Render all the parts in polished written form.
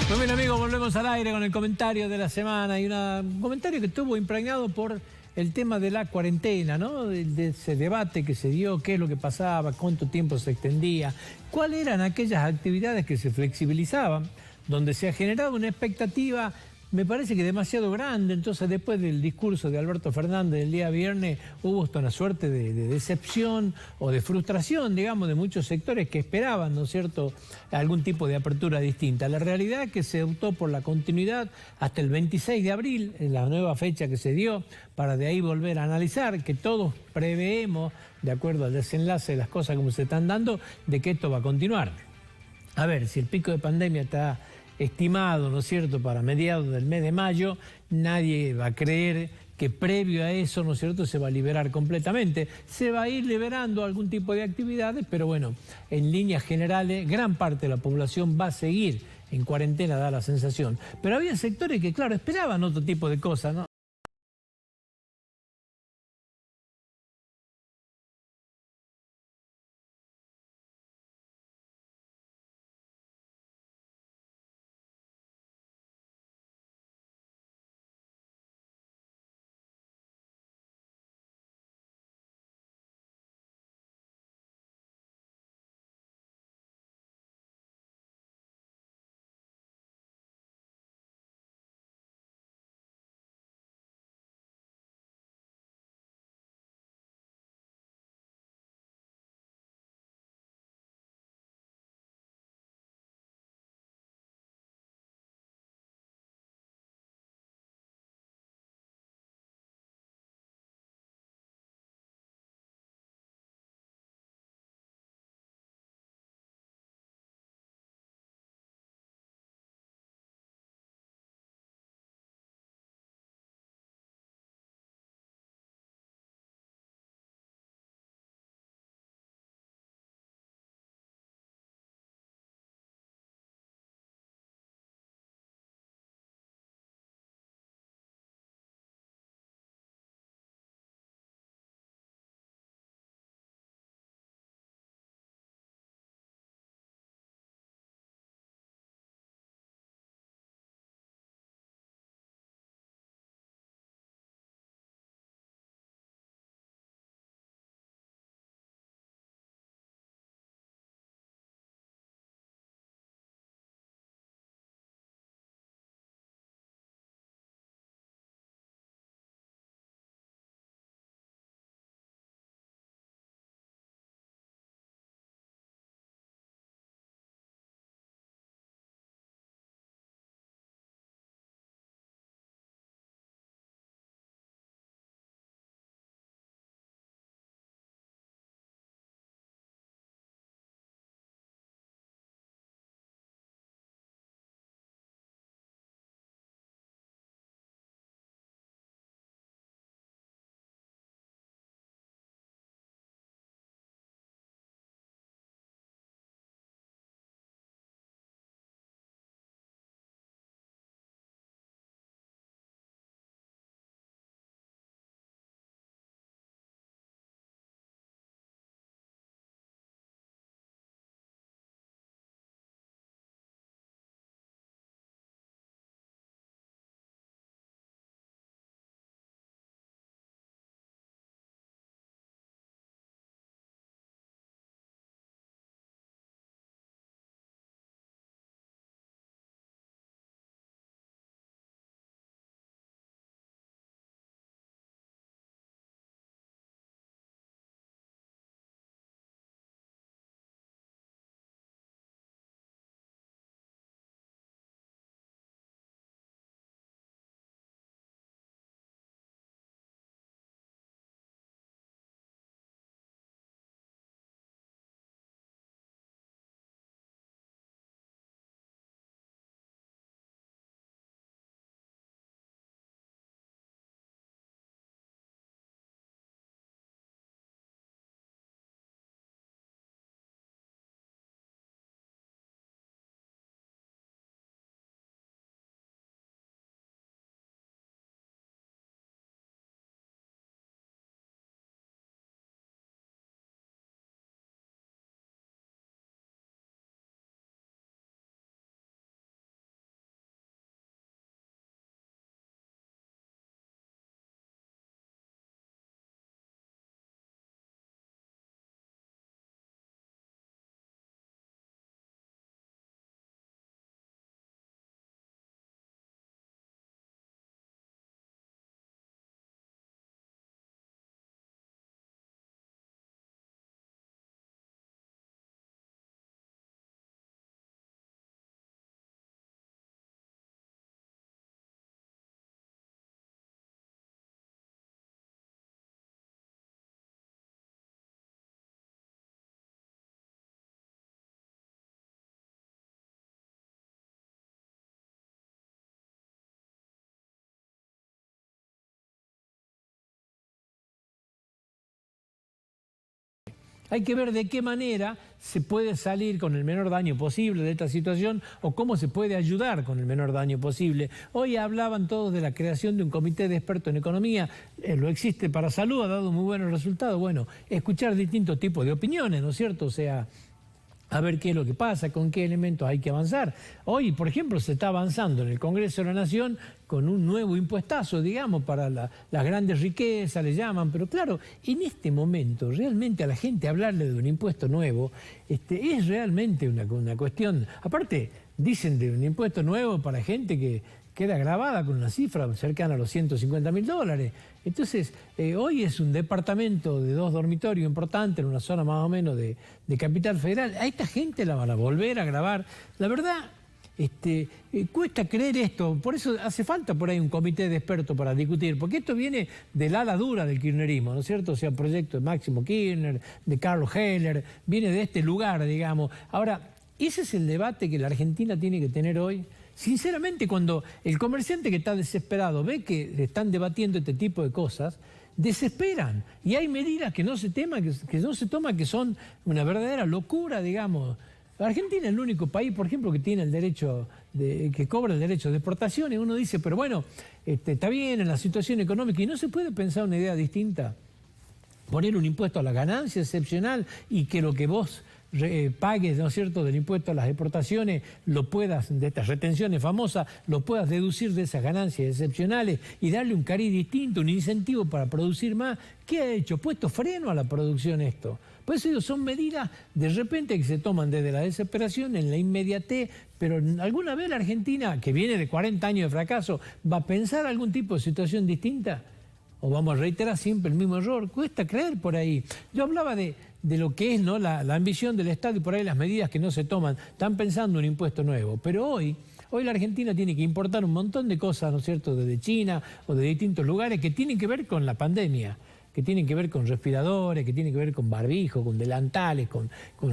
Muy bien, amigos, volvemos al aire con el comentario de la semana y un comentario que estuvo impregnado por el tema de la cuarentena, ¿no? De ese debate que se dio, qué es lo que pasaba, cuánto tiempo se extendía, cuáles eran aquellas actividades que se flexibilizaban, donde se ha generado una expectativa, me parece que demasiado grande. Entonces, después del discurso de Alberto Fernández el día viernes, hubo hasta una suerte de decepción o de frustración, digamos, de muchos sectores que esperaban, ¿no es cierto?, algún tipo de apertura distinta. La realidad es que se optó por la continuidad hasta el 26 de abril, en la nueva fecha que se dio, para de ahí volver a analizar, que todos preveemos, de acuerdo al desenlace de las cosas como se están dando, de que esto va a continuar. A ver, si el pico de pandemia está estimado, ¿no es cierto?, para mediados del mes de mayo, nadie va a creer que previo a eso, ¿no es cierto?, se va a liberar completamente. Se va a ir liberando algún tipo de actividades, pero bueno, en líneas generales, gran parte de la población va a seguir en cuarentena, da la sensación. Pero había sectores que, claro, esperaban otro tipo de cosas, ¿no? Hay que ver de qué manera se puede salir con el menor daño posible de esta situación o cómo se puede ayudar con el menor daño posible. Hoy hablaban todos de la creación de un comité de expertos en economía. Lo existe para salud, ha dado muy buenos resultados. Bueno, escuchar distintos tipos de opiniones, ¿no es cierto? O sea, a ver qué es lo que pasa, con qué elementos hay que avanzar. Hoy, por ejemplo, se está avanzando en el Congreso de la Nación con un nuevo impuestazo, digamos, para las grandes riquezas, le llaman. Pero claro, en este momento, realmente a la gente hablarle de un impuesto nuevo es realmente una cuestión. Aparte, dicen de un impuesto nuevo para gente que queda grabada con una cifra cercana a los $150.000. Entonces, hoy es un departamento de 2 dormitorios importante en una zona más o menos de Capital Federal. A esta gente la van a volver a grabar. La verdad, cuesta creer esto. Por eso hace falta por ahí un comité de expertos para discutir, porque esto viene del ala dura del kirchnerismo, ¿no es cierto? O sea, proyecto de Máximo Kirchner, de Carlos Heller, viene de este lugar, digamos. Ahora, ese es el debate que la Argentina tiene que tener hoy. Sinceramente, cuando el comerciante que está desesperado ve que están debatiendo este tipo de cosas, desesperan. Y hay medidas que no se toman, que son una verdadera locura, digamos. Argentina es el único país, por ejemplo, que tiene el derecho, que cobra el derecho de exportación, y uno dice, pero bueno, está bien en la situación económica, y no se puede pensar una idea distinta. Poner un impuesto a la ganancia excepcional y que lo que vos pagues, ¿no es cierto?, del impuesto a las exportaciones, lo puedas, de estas retenciones famosas, lo puedas deducir de esas ganancias excepcionales y darle un cariz distinto, un incentivo para producir más. ¿Qué ha hecho? Puesto freno a la producción esto. Por eso son medidas de repente que se toman desde la desesperación, en la inmediatez, pero alguna vez la Argentina, que viene de 40 años de fracaso, ¿va a pensar algún tipo de situación distinta? ¿O vamos a reiterar siempre el mismo error? Cuesta creer por ahí. Yo hablaba de lo que es, ¿no?, la ambición del Estado y por ahí las medidas que no se toman. Están pensando en un impuesto nuevo, pero hoy la Argentina tiene que importar un montón de cosas, ¿no es cierto?, desde China o de distintos lugares que tienen que ver con la pandemia, que tienen que ver con respiradores, que tienen que ver con barbijo, con delantales, con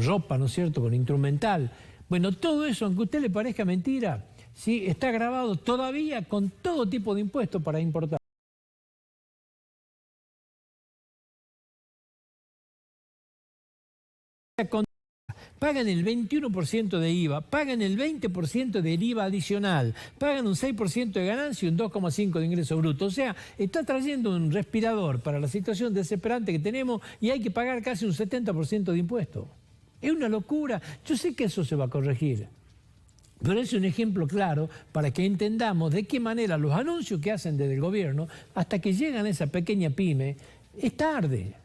ropa, ¿no es cierto?, con instrumental. Bueno, todo eso, aunque a usted le parezca mentira, ¿sí?, está grabado todavía con todo tipo de impuestos para importar. Pagan el 21% de IVA, pagan el 20% del IVA adicional, pagan un 6% de ganancia y un 2,5% de ingreso bruto. O sea, está trayendo un respirador para la situación desesperante que tenemos y hay que pagar casi un 70% de impuestos. Es una locura. Yo sé que eso se va a corregir, pero es un ejemplo claro para que entendamos de qué manera los anuncios que hacen desde el gobierno, hasta que llegan a esa pequeña pyme, es tarde.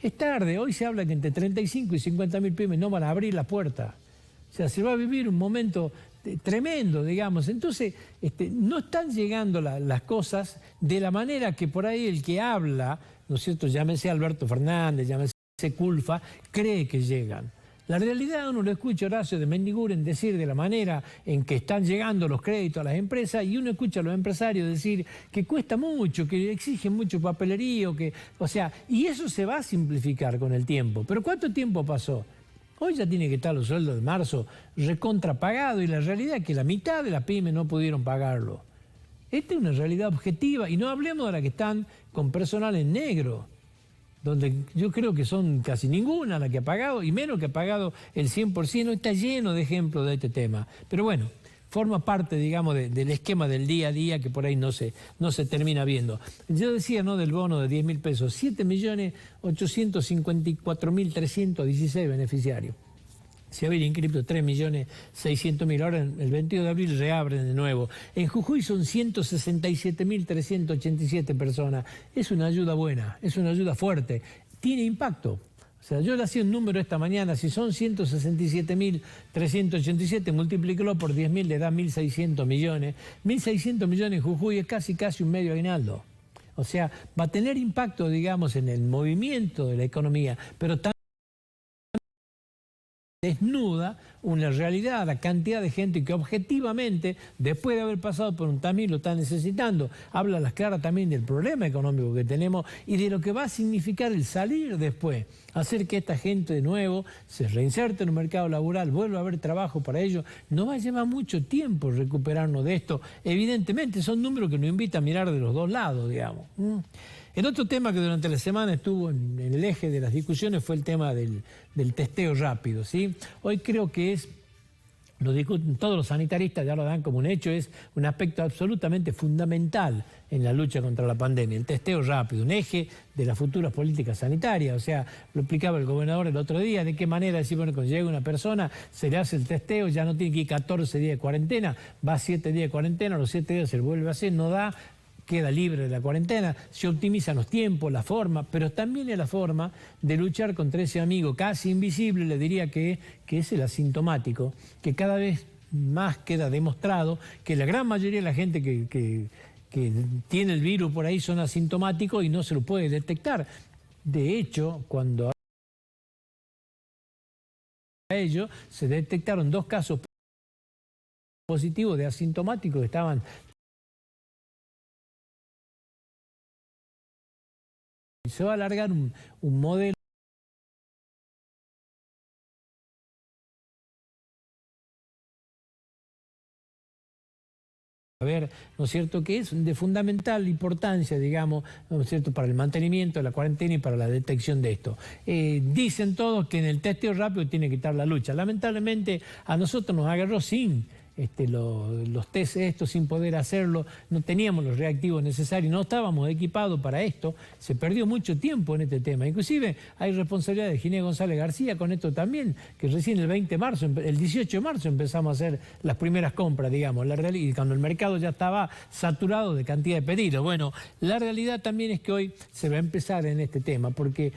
Es tarde. Hoy se habla que entre 35 y 50.000 pymes no van a abrir la puerta. O sea, se va a vivir un momento tremendo, digamos. Entonces, no están llegando las cosas de la manera que por ahí el que habla, ¿no es cierto?, llámese Alberto Fernández, llámese Culfa, cree que llegan. La realidad, uno lo escucha a Horacio de Mendiguren decir de la manera en que están llegando los créditos a las empresas y uno escucha a los empresarios decir que cuesta mucho, que exigen mucho papelerío, y eso se va a simplificar con el tiempo. ¿Pero cuánto tiempo pasó? Hoy ya tiene que estar los sueldos de marzo recontrapagados y la realidad es que la mitad de las pymes no pudieron pagarlo. Esta es una realidad objetiva y no hablemos de las que están con personal en negro, donde yo creo que son casi ninguna la que ha pagado, y menos que ha pagado el 100%, está lleno de ejemplos de este tema. Pero bueno, forma parte, digamos, del esquema del día a día que por ahí no se termina viendo. Yo decía, ¿no?, del bono de 10.000 pesos, 7.854.316 beneficiarios. Se habían inscrito 3.600.000, ahora el 22 de abril reabren de nuevo. En Jujuy son 167.387 personas. Es una ayuda buena, es una ayuda fuerte, tiene impacto. O sea, yo le hacía un número esta mañana, si son 167.387, multiplícalo por 10.000, le da 1.600 millones. 1.600 millones en Jujuy es casi un medio aguinaldo. O sea, va a tener impacto, digamos, en el movimiento de la economía, pero también desnuda una realidad, la cantidad de gente que objetivamente, después de haber pasado por un tamiz, lo está necesitando. Habla a las claras también del problema económico que tenemos y de lo que va a significar el salir después, hacer que esta gente de nuevo se reinserte en un mercado laboral, vuelva a haber trabajo para ellos. No va a llevar mucho tiempo recuperarnos de esto. Evidentemente son números que nos invitan a mirar de los dos lados, digamos. El otro tema que durante la semana estuvo en el eje de las discusiones fue el tema del testeo rápido, ¿sí? Hoy creo que lo discuten todos los sanitaristas, ya lo dan como un hecho, es un aspecto absolutamente fundamental en la lucha contra la pandemia, el testeo rápido, un eje de las futuras políticas sanitarias. O sea, lo explicaba el gobernador el otro día, de qué manera decir, bueno, cuando llega una persona, se le hace el testeo, ya no tiene que ir 14 días de cuarentena, va 7 días de cuarentena, a los 7 días se le vuelve a hacer, no da, queda libre de la cuarentena, se optimizan los tiempos, la forma, pero también es la forma de luchar contra ese amigo casi invisible, le diría que es el asintomático, que cada vez más queda demostrado que la gran mayoría de la gente que tiene el virus por ahí son asintomáticos y no se lo puede detectar. De hecho, cuando a ellos se detectaron 2 casos positivos de asintomáticos que estaban... Se va a alargar un modelo a ver, ¿no es cierto?, que es de fundamental importancia, digamos, ¿no es cierto?, para el mantenimiento de la cuarentena y para la detección de esto. Dicen todos que en el testeo rápido tiene que estar la lucha. Lamentablemente a nosotros nos agarró sin los test estos, sin poder hacerlo, no teníamos los reactivos necesarios, no estábamos equipados para esto, se perdió mucho tiempo en este tema. Inclusive hay responsabilidad de Ginés González García con esto también, que recién el 18 de marzo empezamos a hacer las primeras compras, digamos, y cuando el mercado ya estaba saturado de cantidad de pedidos. Bueno, la realidad también es que hoy se va a empezar en este tema, porque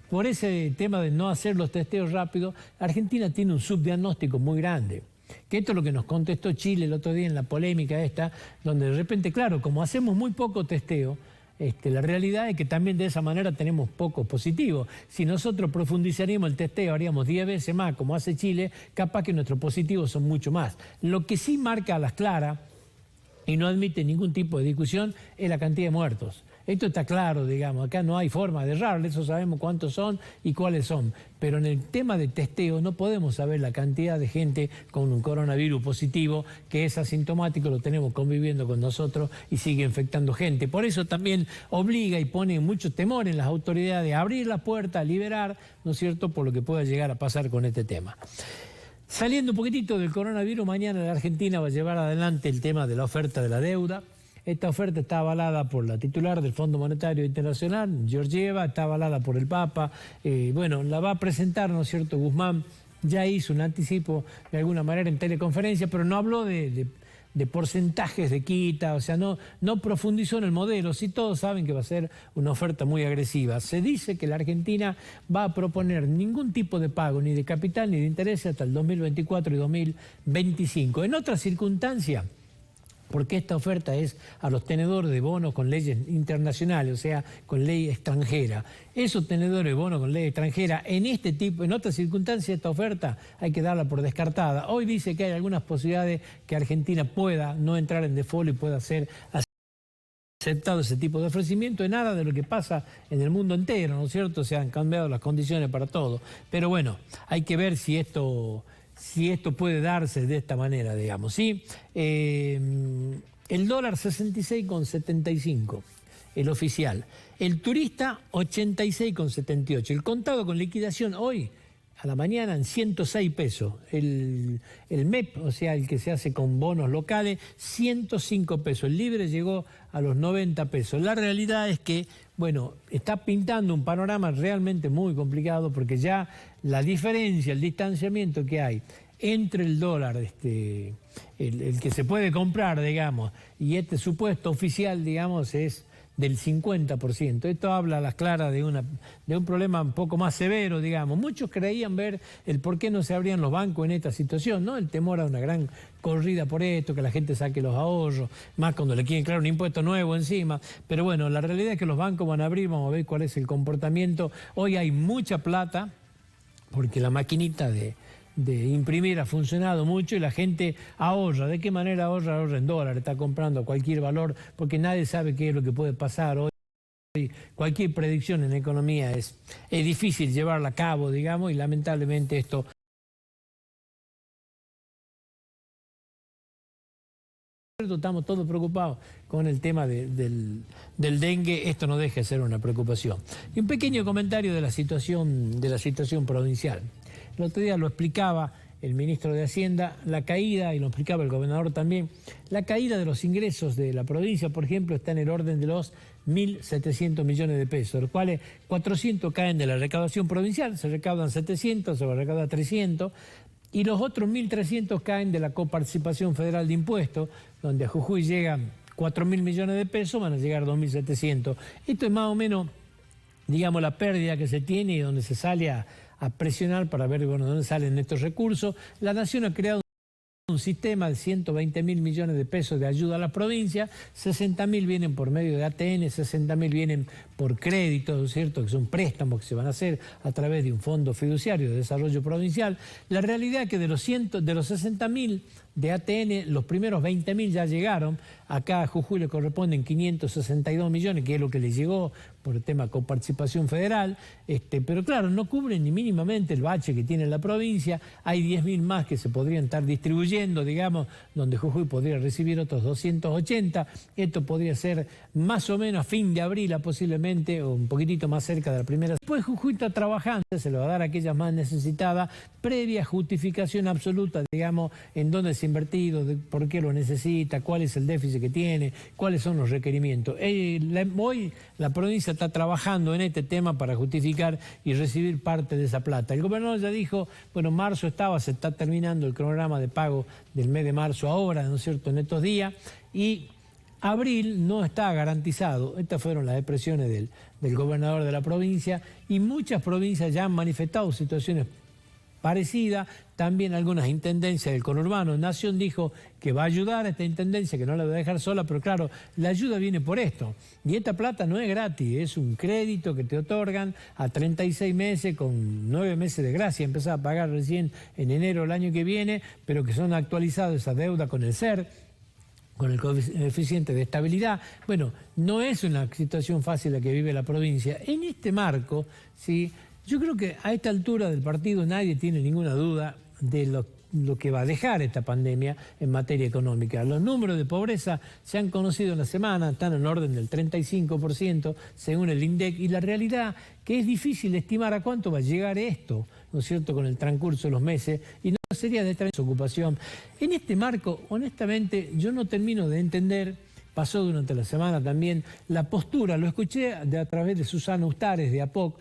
por ese tema de no hacer los testeos rápidos, Argentina tiene un subdiagnóstico muy grande. Que esto es lo que nos contestó Chile el otro día en la polémica esta, donde de repente, claro, como hacemos muy poco testeo, la realidad es que también de esa manera tenemos pocos positivos. Si nosotros profundizaríamos el testeo, haríamos 10 veces más, como hace Chile, capaz que nuestros positivos son mucho más. Lo que sí marca a las claras, y no admite ningún tipo de discusión, es la cantidad de muertos. Esto está claro, digamos, acá no hay forma de errarle, eso sabemos cuántos son y cuáles son. Pero en el tema de testeo no podemos saber la cantidad de gente con un coronavirus positivo que es asintomático, lo tenemos conviviendo con nosotros y sigue infectando gente. Por eso también obliga y pone mucho temor en las autoridades a abrir la puerta, a liberar, ¿no es cierto?, por lo que pueda llegar a pasar con este tema. Saliendo un poquitito del coronavirus, mañana la Argentina va a llevar adelante el tema de la oferta de la deuda. Esta oferta está avalada por la titular del Fondo Monetario Internacional, Georgieva, está avalada por el Papa. Bueno, la va a presentar, ¿no es cierto?, Guzmán. Ya hizo un anticipo de alguna manera en teleconferencia, pero no habló de porcentajes de quita, o sea, no profundizó en el modelo. Sí, todos saben que va a ser una oferta muy agresiva. Se dice que la Argentina va a proponer ningún tipo de pago, ni de capital ni de interés, hasta el 2024 y 2025. En otras circunstancias, porque esta oferta es a los tenedores de bonos con leyes internacionales, o sea, con ley extranjera. Esos tenedores de bonos con ley extranjera, en otras circunstancias, esta oferta hay que darla por descartada. Hoy dice que hay algunas posibilidades que Argentina pueda no entrar en default y pueda ser aceptado ese tipo de ofrecimiento. En nada de lo que pasa en el mundo entero, ¿no es cierto? Se han cambiado las condiciones para todo. Pero bueno, hay que ver si esto puede darse de esta manera, digamos, ¿sí? El dólar 66,75, el oficial. El turista 86,78. El contado con liquidación hoy, a la mañana, en 106 pesos. El MEP, o sea, el que se hace con bonos locales, 105 pesos. El libre llegó a los 90 pesos. La realidad es que, bueno, está pintando un panorama realmente muy complicado, porque ya la diferencia, el distanciamiento que hay entre el dólar, el que se puede comprar, digamos, y este supuesto oficial, digamos, es del 50%. Esto habla a las claras de un problema un poco más severo, digamos. Muchos creían ver el por qué no se abrían los bancos en esta situación, ¿no? El temor a una gran corrida por esto, que la gente saque los ahorros, más cuando le quieren crear un impuesto nuevo encima. Pero bueno, la realidad es que los bancos van a abrir, vamos a ver cuál es el comportamiento. Hoy hay mucha plata, porque la maquinita de imprimir ha funcionado mucho y la gente ahorra. ¿De qué manera ahorra? Ahorra en dólares, está comprando a cualquier valor, porque nadie sabe qué es lo que puede pasar hoy. Cualquier predicción en economía es difícil llevarla a cabo, digamos, y lamentablemente esto estamos todos preocupados con el tema del dengue, esto no deja de ser una preocupación. Y un pequeño comentario de la situación provincial. El otro día lo explicaba el ministro de Hacienda, la caída, y lo explicaba el gobernador también, la caída de los ingresos de la provincia, por ejemplo, está en el orden de los 1.700 millones de pesos, de los cuales 400 caen de la recaudación provincial, se recaudan 700, se va a recaudar 300, y los otros 1.300 caen de la coparticipación federal de impuestos, donde a Jujuy llegan 4.000 millones de pesos, van a llegar 2.700. Esto es más o menos, digamos, la pérdida que se tiene y donde se sale a presionar para ver, bueno, dónde salen estos recursos. La Nación ha creado un sistema de 120.000 millones de pesos de ayuda a la provincia, 60.000 vienen por medio de ATN, 60.000 vienen por créditos, ¿cierto?, que son préstamos que se van a hacer a través de un fondo fiduciario de desarrollo provincial. La realidad es que de los 60.000 de ATN, los primeros 20.000 ya llegaron. Acá a Jujuy le corresponden 562 millones, que es lo que le llegó por el tema coparticipación federal, pero claro, no cubren ni mínimamente el bache que tiene la provincia. Hay 10.000 más que se podrían estar distribuyendo, digamos, donde Jujuy podría recibir otros 280. Esto podría ser más o menos a fin de abril, posiblemente, o un poquitito más cerca de la primera. Después Jujuy está trabajando, se lo va a dar a aquellas más necesitadas, previa justificación absoluta, digamos, en dónde se ha invertido, por qué lo necesita, cuál es el déficit que tiene, cuáles son los requerimientos. Hoy la provincia está trabajando en este tema para justificar y recibir parte de esa plata. El gobernador ya dijo, bueno, marzo se está terminando el cronograma de pago del mes de marzo ahora, ¿no es cierto?, en estos días, y abril no está garantizado. Estas fueron las expresiones del gobernador de la provincia, y muchas provincias ya han manifestado situaciones parecidas, también algunas intendencias del conurbano. Nación dijo que va a ayudar a esta intendencia, que no la va a dejar sola, pero claro, la ayuda viene por esto. Y esta plata no es gratis, es un crédito que te otorgan a 36 meses con 9 meses de gracia. Empezás a pagar recién en enero del año que viene, pero que son actualizados esa deuda con el SER, con el coeficiente de estabilidad. Bueno, no es una situación fácil la que vive la provincia. En este marco, ¿sí?, yo creo que a esta altura del partido nadie tiene ninguna duda de lo que va a dejar esta pandemia en materia económica. Los números de pobreza se han conocido en la semana, están en orden del 35% según el INDEC, y la realidad que es difícil estimar a cuánto va a llegar esto, ¿no es cierto?, con el transcurso de los meses, y no sería de esta ocupación. En este marco, honestamente, yo no termino de entender. Pasó durante la semana también la postura, lo escuché a través de Susana Ustares de APOC,